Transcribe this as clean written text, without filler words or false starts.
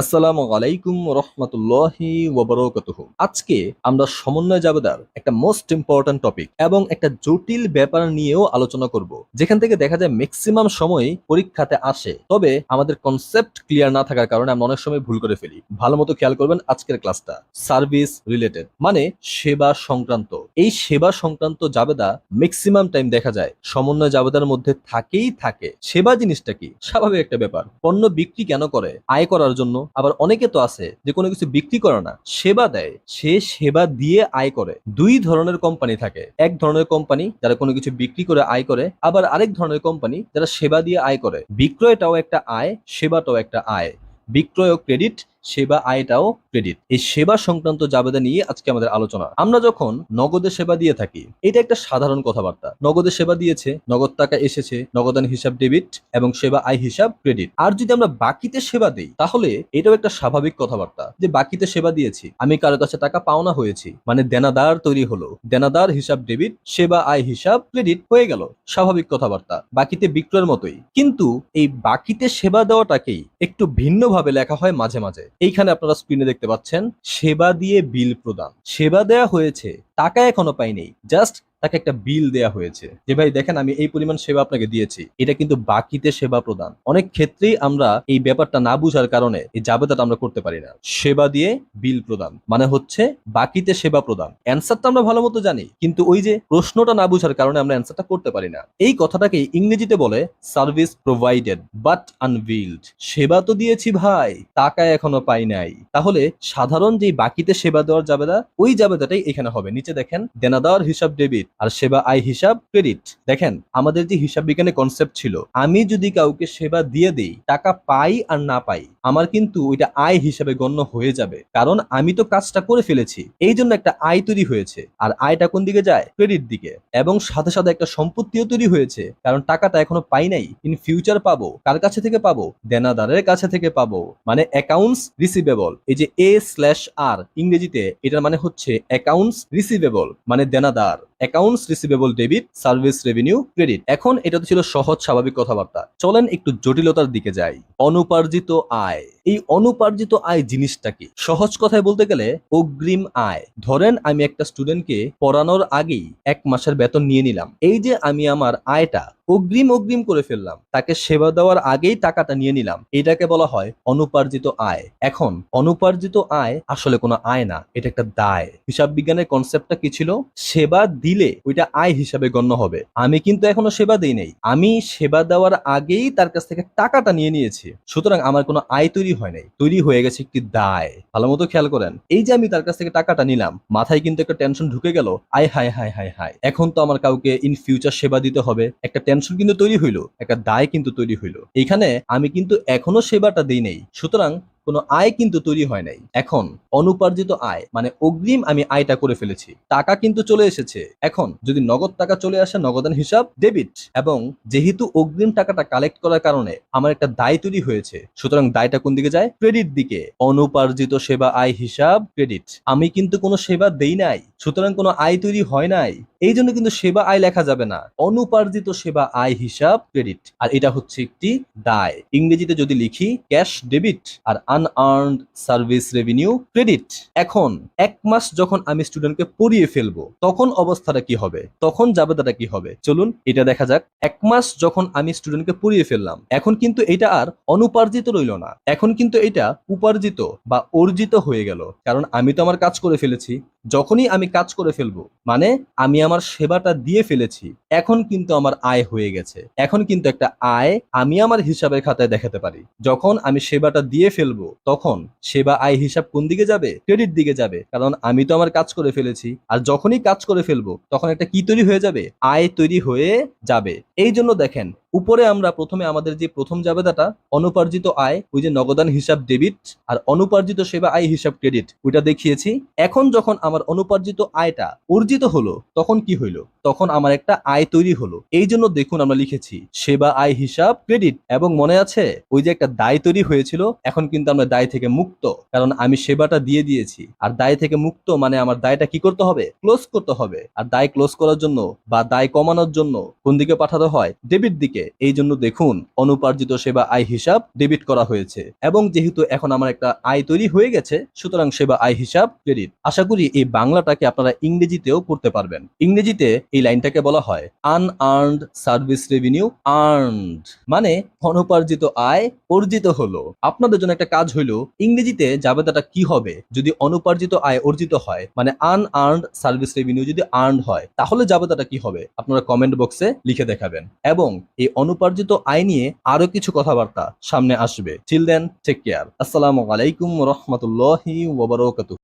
আসসালামু আলাইকুম রহমতুল্লাহি ওয়াবারাকাতুহু। আজকে আমরা সমন্বয় জাবেদার একটা মোস্ট ইম্পর্ট্যান্ট টপিক এবং একটা জটিল ব্যাপার নিয়েও আলোচনা করব, যেখান থেকে দেখা যায় ম্যাক্সিমাম সময় পরীক্ষাতে আসে, তবে আমাদের কনসেপ্ট ক্লিয়ার না থাকার কারণে আমরা অনেক সময় ভুল করে ফেলি। ভালো মতো খেয়াল করবেন আজকের ক্লাসটা সার্ভিস রিলেটেড, মানে সেবা সংক্রান্ত। এই সেবা সংক্রান্ত জাবেদা ম্যাক্সিমাম টাইম দেখা যায় সমন্বয় জাবেদার মধ্যে থাকেই থাকে। সেবা জিনিসটা কি? স্বাভাবিক একটা ব্যাপার। পণ্য বিক্রি কেন করে? আয় করার জন্য। আবার অনেকে তো আছে যে কোনো কিছু বিক্রি করে না, সেবা দেয়, সে সেবা দিয়ে আয় করে। দুই ধরনের কোম্পানি থাকে। এক ধরনের কোম্পানি যারা কোনো কিছু বিক্রি করে আয় করে, আবার আরেক ধরনের কোম্পানি যারা সেবা দিয়ে আয় করে। বিক্রয়টাও একটা আয়, সেবাটাও একটা আয়। বিক্রয় ক্রেডিট, সেবা আয়টাও ক্রেডিট। এই সেবা সংক্রান্ত জাবেদা নিয়ে আজকে আমাদের আলোচনা। আমরা যখন নগদে সেবা দিয়ে থাকি, এটা একটা সাধারণ কথাবার্তা। নগদে সেবা দিয়েছে, নগদ টাকা এসেছে, নগদান হিসাব ডেবিট এবং সেবা আয় হিসাব ক্রেডিট। আর যদি আমরা বাকিতে সেবা দিই, তাহলে এটাও একটা স্বাভাবিক কথাবার্তা যে বাকিতে সেবা দিয়েছি, আমি কারো কাছে টাকা পাওনা হয়েছি, মানে দেনাদার তৈরি হলো। দেনাদার হিসাব ডেবিট, সেবা আয় হিসাব ক্রেডিট হয়ে গেল। স্বাভাবিক কথাবার্তা, বাকিতে বিক্রয়ের মতোই। কিন্তু এই বাকিতে সেবা দেওয়াটাকেই একটু ভিন্নভাবে লেখা হয় মাঝে মাঝে। এইখানে আপনারা স্ক্রিনে দেখতে পাচ্ছেন সেবা দিয়ে বিল প্রদান। সেবা দেয়া হয়েছে, টাকা এখনো পাইনি, জাস্ট তাকে একটা বিল দেয়া হয়েছে যে ভাই দেখেন আমি এই পরিমাণ সেবা আপনাকে দিয়েছি। এটা কিন্তু বাকিতে সেবা প্রদান। অনেক ক্ষেত্রেই আমরা এই ব্যাপারটা না বুঝার কারণে এই জাবেদাটা আমরা করতে পারি না। সেবা দিয়ে বিল প্রদান মানে হচ্ছে বাকিতে সেবা প্রদান। অ্যান্সারটা আমরা ভালো মতো জানি, কিন্তু ওই যে প্রশ্নটা না বুঝার কারণে আমরা অ্যান্সারটা করতে পারি না। এই কথাটাকে ইংরেজিতে বলে সার্ভিস প্রোভাইডেড বাট আনবিল্ড। সেবা তো দিয়েছি ভাই, টাকা এখনো পাই নাই। তাহলে সাধারণ যে বাকিতে সেবা দেওয়ার জাবেদা, ওই জাবেদাটাই এখানে হবে। নিচে দেখেন দেনাদার হিসাব ডেবিট আর সেবা আয় হিসাব ক্রেডিট। দেখেন আমাদের যে হিসাব বিজ্ঞানের কনসেপ্ট ছিল, আমি যদি কাউকে সেবা দিয়ে দেই, টাকা পাই আর না পাই, আমার কিন্তু ওইটা আয় হিসাবে গণ্য হয়ে যাবে, কারণ আমি তো কাজটা করে ফেলেছি। এই জন্য একটা আয় তৈরি হয়েছে। আর আয়টা কোন দিকে যায়? ক্রেডিট দিকে। এবং সাথে সাথে একটা সম্পত্তিও তৈরি হয়েছে, কারণ টাকাটা এখনো পাই নাই, ইন ফিউচার পাবো। কার কাছে থেকে পাবো? দেনাদারের কাছে থেকে পাবো, মানে অ্যাকাউন্টস রিসিভেবল। এই যে A/R ইংরেজিতে, এটার মানে হচ্ছে অ্যাকাউন্টস রিসিভেবল, মানে দেনাদার। Accounts receivable debit, service revenue credit. এখন এটা তো ছিল সহজ স্বাভাবিক কথাবার্তা। চলেন একটু জটিলতার দিকে যাই। অনুপার্জিত আয়। এই অনুপার্জিত আয় জিনিসটা কি? সহজ কথায় বলতে গেলে অগ্রিম আয়। ধরেন আমি একটা স্টুডেন্টকে পড়ানোর আগেই 1 মাসের বেতন নিয়ে নিলাম। এই যে আমি আমার আয়টা অগ্রিম অগ্রিম করে ফেললাম, তাকে সেবা দেওয়ার আগেই টাকাটা নিয়ে নিলাম, এটাকে বলা হয় অনুপার্জিত আয়। এখন অনুপার্জিত আয় আসলে কোনো আয় না, এটা একটা দায়। হিসাব বিজ্ঞানের কনসেপ্টটা কি ছিল? সেবা দিলে ওইটা আয় হিসাবে গণ্য হবে। আমি কিন্তু এখনো সেবা দেই নাই, আমি সেবা দেওয়ার আগেই তার কাছ থেকে টাকাটা নিয়ে নিয়েছি। সুতরাং আমার কোনো আয় তৈরি হয় নাই, তৈরি হয়ে গেছে একটি দায়। ভালো মতো খেয়াল করেন, এই যে আমি তার কাছ থেকে টাকাটা নিলাম, মাথায় কিন্তু একটা টেনশন ঢুকে গেল, আয় হায় হায় হায় হায়, এখন তো আমার কাউকে ইন ফিউচার সেবা দিতে হবে। একটা টেনশন কিন্তু তৈরি হইলো, একটা দায় কিন্তু তৈরি হইলো। এইখানে আমি কিন্তু এখনো সেবাটা দিই নাই, সুতরাং কোনো আয় কিন্তু তৈরি হয় নাই। এখন অনুপার্জিত আয় মানে অগ্রিম আমি আয়টা করে ফেলেছি, টাকা কিন্তু চলে এসেছে। এখন যদি নগদ টাকা চলে আসে, নগদান হিসাব ডেবিট। এবং যেহেতু অগ্রিম টাকাটা কালেক্ট করার কারণে আমার একটা দায় তৈরি হয়েছে, সুতরাং দায়টা কোন দিকে যায়? ক্রেডিট দিকে। অনুপার্জিত সেবা আয় হিসাব ক্রেডিট। আমি কিন্তু কোনো সেবা দেই নাই, সুতরাং কোনো আয় তৈরি হয় নাই, এই জন্য কিন্তু সেবা আয় লেখা যাবে না। অনুপার্জিত সেবা আয় হিসাব ক্রেডিট। আর এটা হচ্ছে একটি দায়। ইংরেজিতে যদি লিখি ক্যাশ ডেবিট আর আনআর্নড সার্ভিস রেভিনিউ ক্রেডিট। এখন 1 মাস যখন আমি স্টুডেন্টকে পড়িয়ে ফেলবো, তখন অবস্থাটা কি হবে? তখন জাবেদাটা কি হবে? চলুন এটা দেখা যাক। 1 মাস যখন আমি স্টুডেন্টকে পড়িয়ে ফেললাম, এখন কিন্তু এটা আর অনুপার্জিত রইল না, এখন কিন্তু এটা উপার্জিত বা অর্জিত হয়ে গেল, কারণ আমি তো আমার কাজ করে ফেলেছি। যখনই আমি কাজ করে ফেলবো, মানে আমি আমার সেবাটা দিয়ে ফেলেছি, এখন কিন্তু আমার আয় হয়ে গেছে। এখন কিন্তু একটা আয় আমি আমার হিসাবের খাতায় দেখাতে পারি। যখন আমি সেবাটা দিয়ে ফেলবো, তখন সেবা আয় হিসাব কোন দিকে যাবে? ক্রেডিট দিকে যাবে, কারণ আমি তো আমার কাজ করে ফেলেছি। আর যখনই কাজ করে ফেলবো, তখন একটা কি তৈরি হয়ে যাবে? আয় তৈরি হয়ে যাবে। এই জন্য দেখেন উপরে আমরা প্রথমে আমাদের যে প্রথম জাবেদাটা অনুপার্জিত আয়, ওই যে নগদান হিসাব ডেবিট আর অনুপার্জিত সেবা আয় হিসাব ক্রেডিট, ওইটা দেখিয়েছি। এখন যখন আমার অনুপার্জিত আয়টা অর্জিত হলো তখন কি হইলো? তখন আমার একটা আয় তৈরি হলো। এই জন্য দেখুন আমরা লিখেছি সেবা আয় হিসাব ক্রেডিট। এবং মনে আছে ওই যে একটা দায় তৈরি হয়েছিল, এখন কিন্তু আমরা দায় থেকে মুক্ত, কারণ আমি সেবাটা দিয়ে দিয়েছি। আর দায় থেকে মুক্ত মানে আমার দায়টা কি করতে হবে? ক্লোজ করতে হবে। আর দায় ক্লোজ করার জন্য বা দায় কমানোর জন্য কোন দিকে পাঠাতে হয়? ডেবিট দিকে। এই জন্য দেখুন অনুপার্জিত সেবা আয় হিসাব ডেবিট করা হয়েছে। এবং যেহেতু এখন আমার একটা আয় তৈরি হয়ে গেছে, সুতরাং সেবা আয় হিসাব ক্রেডিট। আশা করি এই বাংলাটাকে আপনারা ইংরেজিতেও পড়তে পারবেন। ইংরেজিতে এই লাইনটাকে বলা হয় আনআর্নড সার্ভিস রেভিনিউ আর্নড, মানে অনুপার্জিত আয় অর্জিত হলো। আপনাদের জন্য একটা কাজ হইলো ইংরেজিতে জাবেদাটা কি হবে যদি অনুপার্জিত আয় অর্জিত হয়, মানে আনআর্নড সার্ভিস রেভিনিউ যদি আর্নড হয়, তাহলে জাবেদাটা কি হবে আপনারা কমেন্ট বক্সে লিখে দেখাবেন। এবং এই অনুপার্জিত আয় নিয়ে আরো কিছু কথাবার্তা সামনে আসবে। Till then take care. আসসালামু আলাইকুম রহমতুল্লাহি ওয়া বারাকাতুহু।